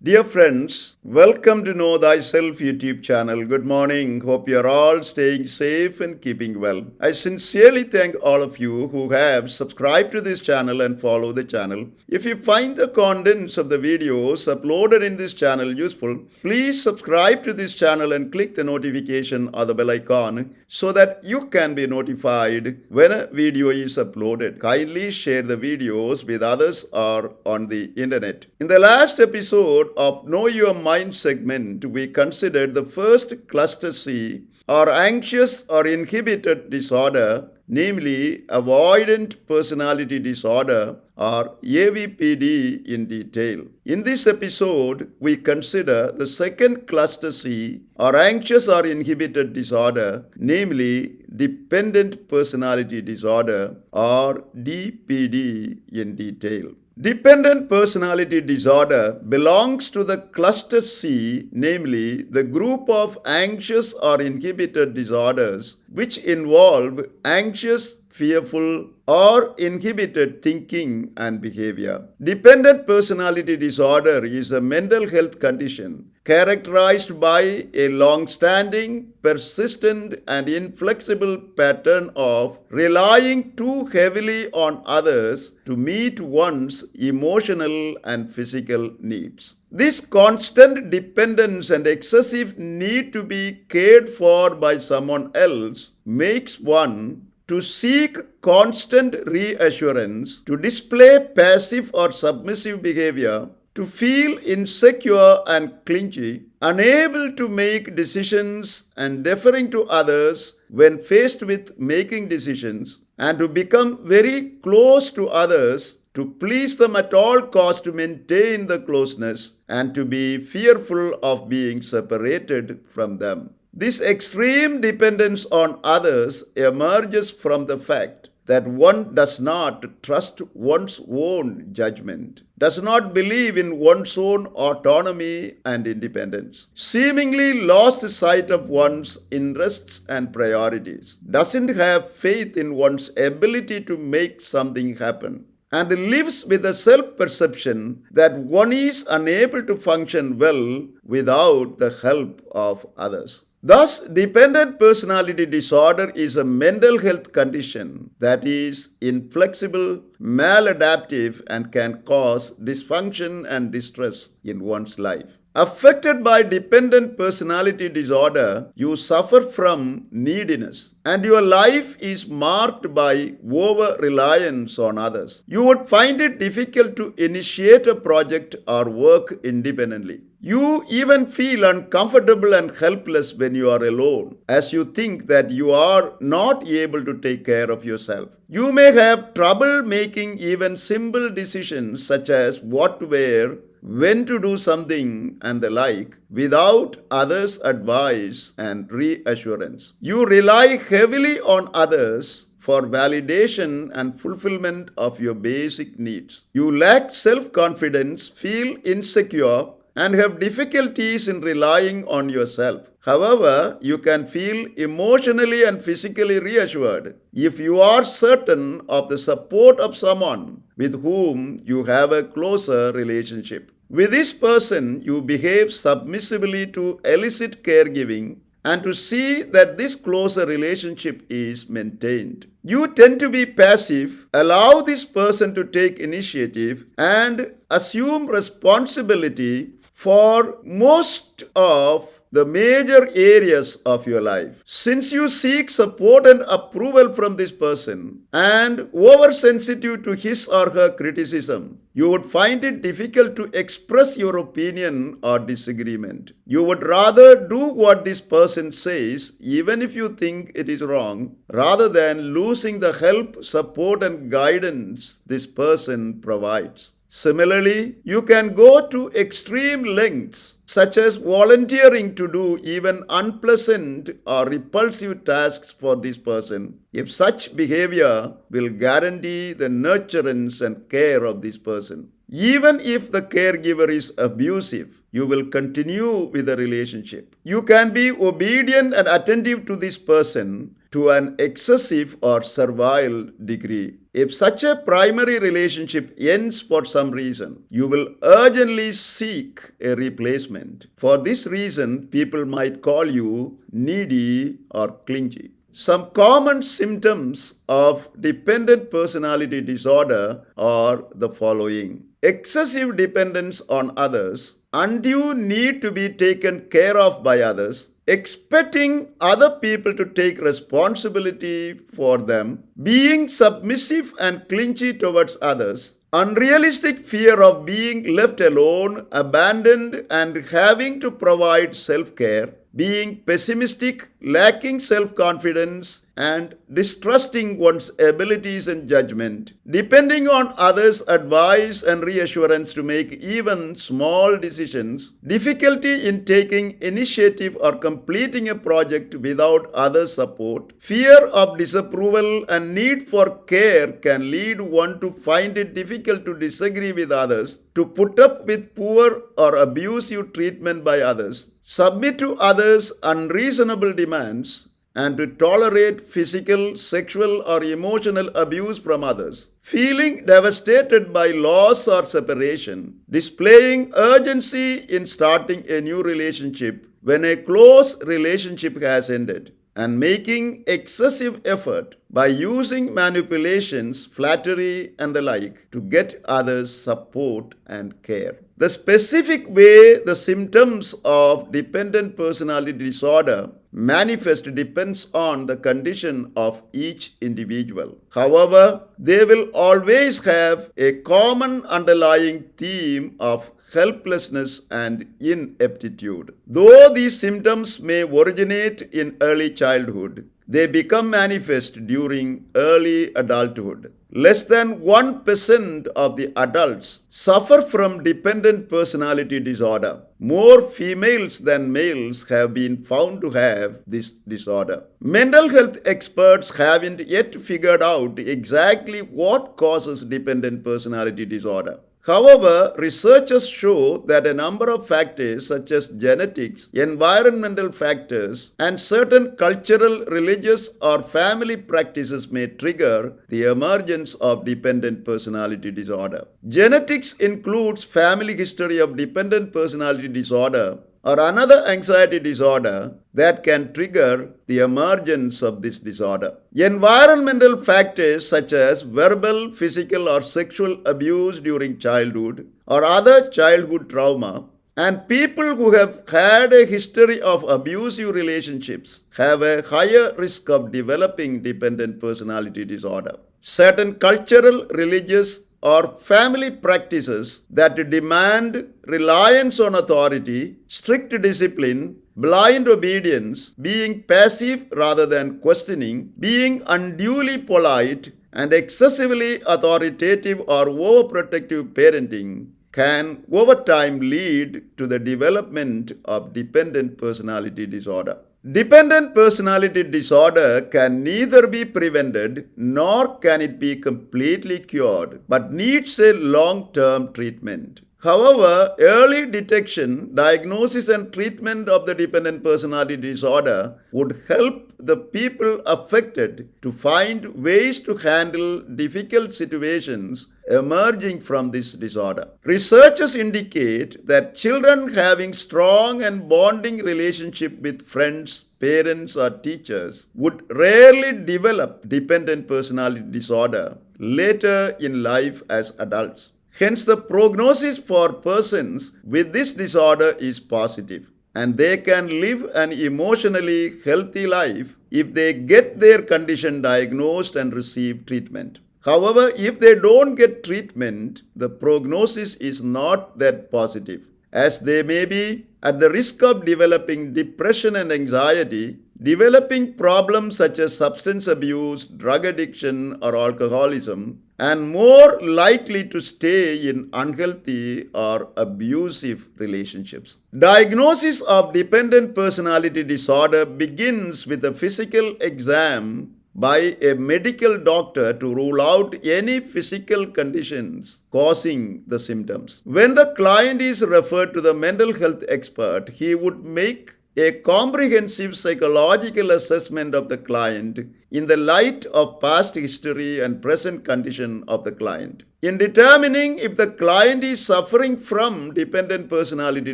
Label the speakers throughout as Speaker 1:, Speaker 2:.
Speaker 1: Dear friends, welcome to Know Thyself YouTube channel. Good morning. Hope you are all staying safe and keeping well. I sincerely thank all of you who have subscribed to this channel and follow the channel. If you find the contents of the videos uploaded in this channel useful, please subscribe to this channel and click the notification or the bell icon so that you can be notified when a video is uploaded. Kindly share the videos with others or on the internet. In the last episode of Know Your Mind segment, we considered the first cluster C, or anxious or inhibited disorder, namely avoidant personality disorder, or AVPD, in detail. In this episode, we consider the second cluster C, or anxious or inhibited disorder, namely dependent personality disorder, or DPD, in detail. Dependent personality disorder belongs to the cluster C, namely the group of anxious or inhibited disorders which involve anxious, fearful, or inhibited thinking and behavior. Dependent personality disorder is a mental health condition characterized by a long-standing, persistent, and inflexible pattern of relying too heavily on others to meet one's emotional and physical needs. This constant dependence and excessive need to be cared for by someone else makes one to seek constant reassurance, to display passive or submissive behavior, to feel insecure and clingy, unable to make decisions and deferring to others when faced with making decisions, and to become very close to others, to please them at all costs, to maintain the closeness, and to be fearful of being separated from them. This extreme dependence on others emerges from the fact that one does not trust one's own judgment, does not believe in one's own autonomy and independence, seemingly lost sight of one's interests and priorities, doesn't have faith in one's ability to make something happen, and lives with a self-perception that one is unable to function well without the help of others. Thus, dependent personality disorder is a mental health condition that is inflexible, maladaptive, and can cause dysfunction and distress in one's life. Affected by dependent personality disorder, you suffer from neediness, and your life is marked by over-reliance on others. You would find it difficult to initiate a project or work independently. You even feel uncomfortable and helpless when you are alone, as you think that you are not able to take care of yourself. You may have trouble making even simple decisions such as what to wear, when to do something, and the like, without others' advice and reassurance. You rely heavily on others for validation and fulfillment of your basic needs. You lack self-confidence, feel insecure, and have difficulties in relying on yourself. However, you can feel emotionally and physically reassured if you are certain of the support of someone with whom you have a closer relationship. With this person, you behave submissively to elicit caregiving and to see that this closer relationship is maintained. You tend to be passive, allow this person to take initiative, and assume responsibility for most of the major areas of your life. Since you seek support and approval from this person and oversensitive to his or her criticism, you would find it difficult to express your opinion or disagreement. You would rather do what this person says, even if you think it is wrong, rather than losing the help, support, and guidance this person provides. Similarly, you can go to extreme lengths, such as volunteering to do even unpleasant or repulsive tasks for this person, if such behavior will guarantee the nurturance and care of this person. Even if the caregiver is abusive, you will continue with the relationship. You can be obedient and attentive to this person to an excessive or servile degree. If such a primary relationship ends for some reason, you will urgently seek a replacement. For this reason, people might call you needy or clingy. Some common symptoms of dependent personality disorder are the following: excessive dependence on others, undue need to be taken care of by others, expecting other people to take responsibility for them, being submissive and clingy towards others, unrealistic fear of being left alone, abandoned, and having to provide self care, being pessimistic, lacking self confidence, and distrusting one's abilities and judgment, depending on others' advice and reassurance to make even small decisions, difficulty in taking initiative or completing a project without others' support, fear of disapproval, and need for care can lead one to find it difficult to disagree with others, to put up with poor or abusive treatment by others, submit to others' unreasonable demands, and to tolerate physical, sexual, or emotional abuse from others, feeling devastated by loss or separation, displaying urgency in starting a new relationship when a close relationship has ended, and making excessive effort by using manipulations, flattery, and the like to get others' support and care. The specific way the symptoms of dependent personality disorder manifest depends on the condition of each individual. However, they will always have a common underlying theme of helplessness and ineptitude. Though these symptoms may originate in early childhood, they become manifest during early adulthood. Less than 1% of the adults suffer from dependent personality disorder. More females than males have been found to have this disorder. Mental health experts haven't yet figured out exactly what causes dependent personality disorder. However, researchers show that a number of factors such as genetics, environmental factors, and certain cultural, religious, or family practices may trigger the emergence of dependent personality disorder. Genetics includes family history of dependent personality disorder or another anxiety disorder that can trigger the emergence of this disorder. Environmental factors such as verbal, physical, or sexual abuse during childhood or other childhood trauma, and people who have had a history of abusive relationships have a higher risk of developing dependent personality disorder. Certain cultural, religious, or family practices that demand reliance on authority, strict discipline, blind obedience, being passive rather than questioning, being unduly polite, and excessively authoritative or overprotective parenting can over time lead to the development of dependent personality disorder. Dependent personality disorder can neither be prevented nor can it be completely cured, but needs a long-term treatment. However, early detection, diagnosis, and treatment of the dependent personality disorder would help the people affected to find ways to handle difficult situations emerging from this disorder. Researchers indicate that children having strong and bonding relationship with friends, parents, or teachers would rarely develop dependent personality disorder later in life as adults. Hence, the prognosis for persons with this disorder is positive, and they can live an emotionally healthy life if they get their condition diagnosed and receive treatment. However, if they don't get treatment, the prognosis is not that positive, as they may be at the risk of developing depression and anxiety, developing problems such as substance abuse, drug addiction, or alcoholism, and more likely to stay in unhealthy or abusive relationships. Diagnosis of dependent personality disorder begins with a physical exam by a medical doctor to rule out any physical conditions causing the symptoms. When the client is referred to the mental health expert, he would make a comprehensive psychological assessment of the client in the light of past history and present condition of the client. In determining if the client is suffering from dependent personality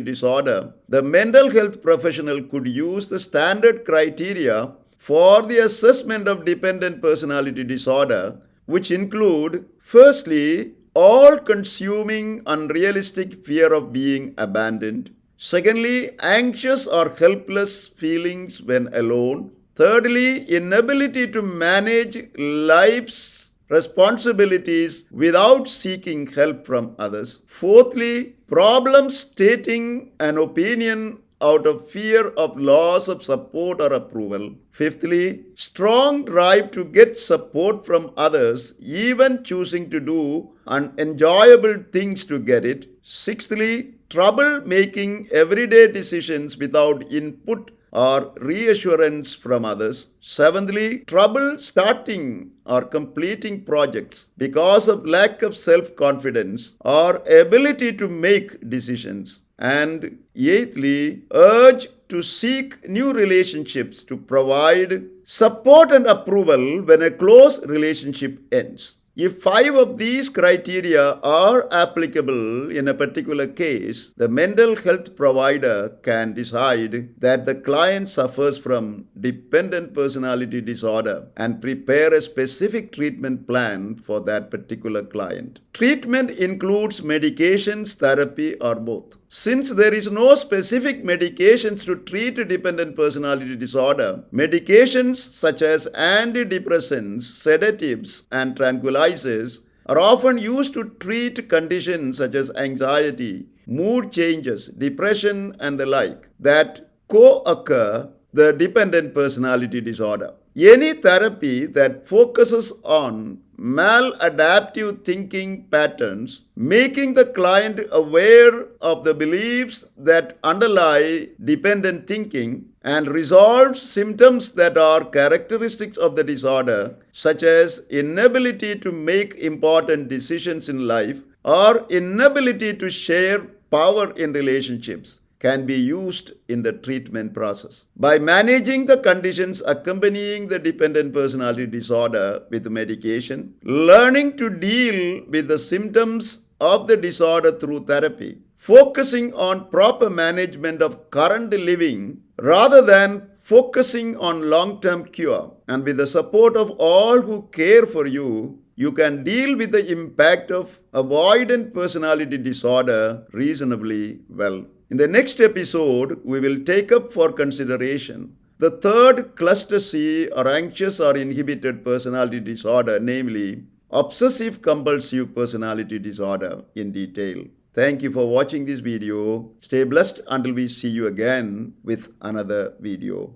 Speaker 1: disorder, the mental health professional could use the standard criteria for the assessment of dependent personality disorder, which include, firstly, all-consuming unrealistic fear of being abandoned. Secondly, anxious or helpless feelings when alone. Thirdly, inability to manage life's responsibilities without seeking help from others. Fourthly, problems stating an opinion out of fear of loss of support or approval. Fifthly, strong drive to get support from others, even choosing to do unenjoyable things to get it. Sixthly, trouble making everyday decisions without input or reassurance from others. Seventhly, trouble starting or completing projects because of lack of self-confidence or ability to make decisions. And eighthly, urge to seek new relationships to provide support and approval when a close relationship ends. If 5 of these criteria are applicable in a particular case, the mental health provider can decide that the client suffers from dependent personality disorder and prepare a specific treatment plan for that particular client. Treatment includes medications, therapy, or both. Since there is no specific medications to treat dependent personality disorder, medications such as antidepressants, sedatives, and tranquilizers are often used to treat conditions such as anxiety, mood changes, depression, and the like that co-occur the dependent personality disorder. Any therapy that focuses on maladaptive thinking patterns, making the client aware of the beliefs that underlie dependent thinking, and resolves symptoms that are characteristics of the disorder, such as inability to make important decisions in life or inability to share power in relationships, can be used in the treatment process. By managing the conditions accompanying the dependent personality disorder with medication, learning to deal with the symptoms of the disorder through therapy, focusing on proper management of current living rather than focusing on long-term cure, and with the support of all who care for you, you can deal with the impact of avoidant personality disorder reasonably well. In the next episode, we will take up for consideration the third cluster C, or anxious or inhibited personality disorder, namely obsessive compulsive personality disorder, in detail. Thank you for watching this video. Stay blessed until we see you again with another video.